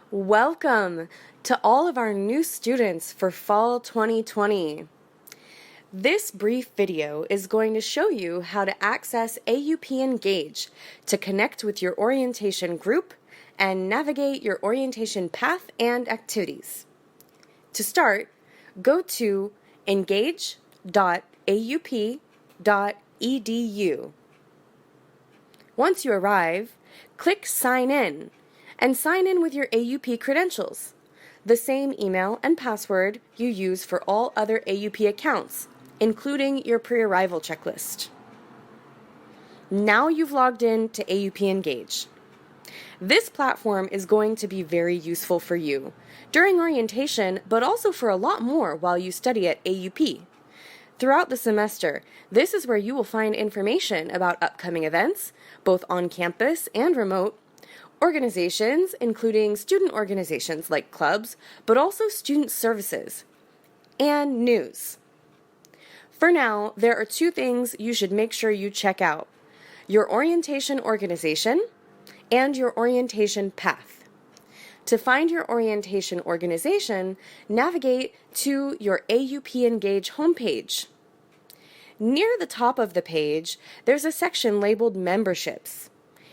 Welcome to all of our new students for Fall 2020. This brief video is going to show you how to access AUP Engage to connect with your orientation group and navigate your orientation path and activities. To start, go to engage.aup.edu. Once you arrive, click Sign In and sign in with your AUP credentials, the same email and password you use for all other AUP accounts, including your pre-arrival checklist. Now you've logged in to AUP Engage. This platform is going to be very useful for you during orientation, but also for a lot more while you study at AUP. Throughout the semester, this is where you will find information about upcoming events, both on campus and remote, organizations, including student organizations like clubs, but also student services, and news. For now, there are two things you should make sure you check out: your orientation organization and your orientation path. To find your orientation organization, navigate to your AUP Engage homepage. Near the top of the page, there's a section labeled Memberships.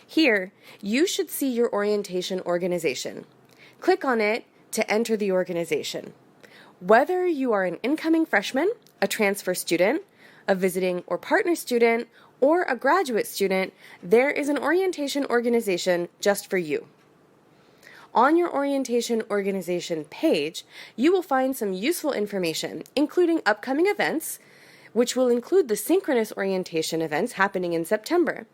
Here, you should see your orientation organization. Click on it to enter the organization. Whether you are an incoming freshman, a transfer student, a visiting or partner student, or a graduate student, there is an orientation organization just for you. On your orientation organization page, you will find some useful information, including upcoming events, which will include the synchronous orientation events happening in September.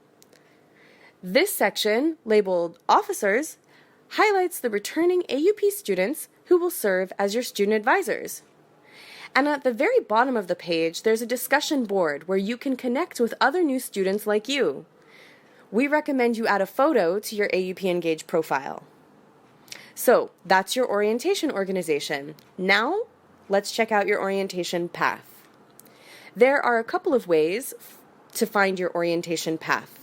This section, labeled Officers, highlights the returning AUP students who will serve as your student advisors. And at the very bottom of the page, there's a discussion board where you can connect with other new students like you. We recommend you add a photo to your AUP Engage profile. So, that's your orientation organization. Now, let's check out your orientation path. There are a couple of ways to find your orientation path.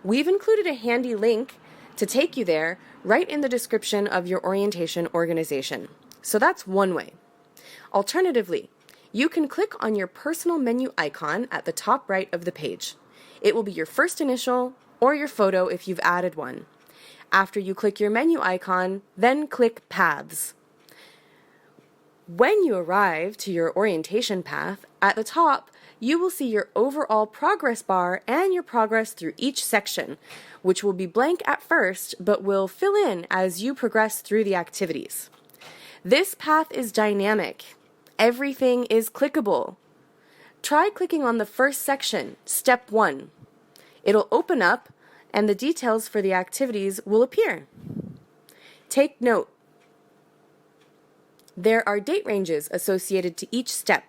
We've included a handy link to take you there right in the description of your orientation organization. So that's one way. Alternatively, you can click on your personal menu icon at the top right of the page. It will be your first initial or your photo if you've added one. After you click your menu icon, then click Paths. When you arrive to your orientation path, at the top, you will see your overall progress bar and your progress through each section, which will be blank at first, but will fill in as you progress through the activities. This path is dynamic. Everything is clickable. Try clicking on the first section, Step 1. It'll open up and the details for the activities will appear. Take note. There are date ranges associated to each step.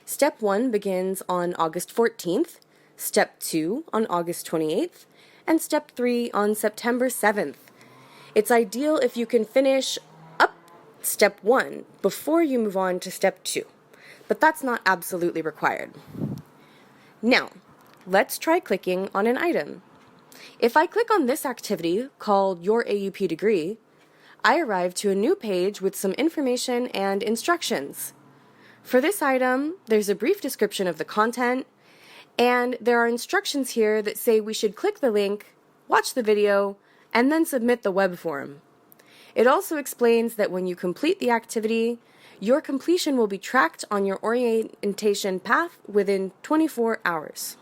Step 1 begins on August 14th, Step 2 on August 28th, and Step 3 on September 7th. It's ideal if you can finish up Step 1 before you move on to Step 2, but that's not absolutely required. Now, let's try clicking on an item. If I click on this activity called Your AUP Degree, I arrive to a new page with some information and instructions. For this item, there's a brief description of the content, and there are instructions here that say we should click the link, watch the video, and then submit the web form. It also explains that when you complete the activity, your completion will be tracked on your orientation path within 24 hours.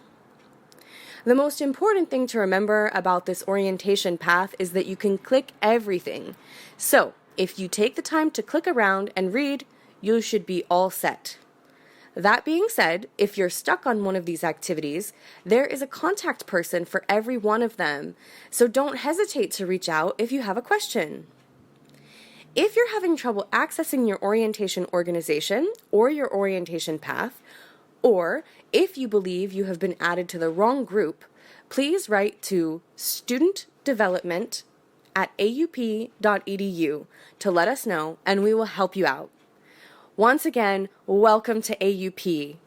The most important thing to remember about this orientation path is that you can click everything. So, if you take the time to click around and read, you should be all set. That being said, if you're stuck on one of these activities, there is a contact person for every one of them, so don't hesitate to reach out if you have a question. If you're having trouble accessing your orientation organization or your orientation path, or if you believe you have been added to the wrong group, please write to studentdevelopment@aup.edu to let us know, and we will help you out. Once again, welcome to AUP.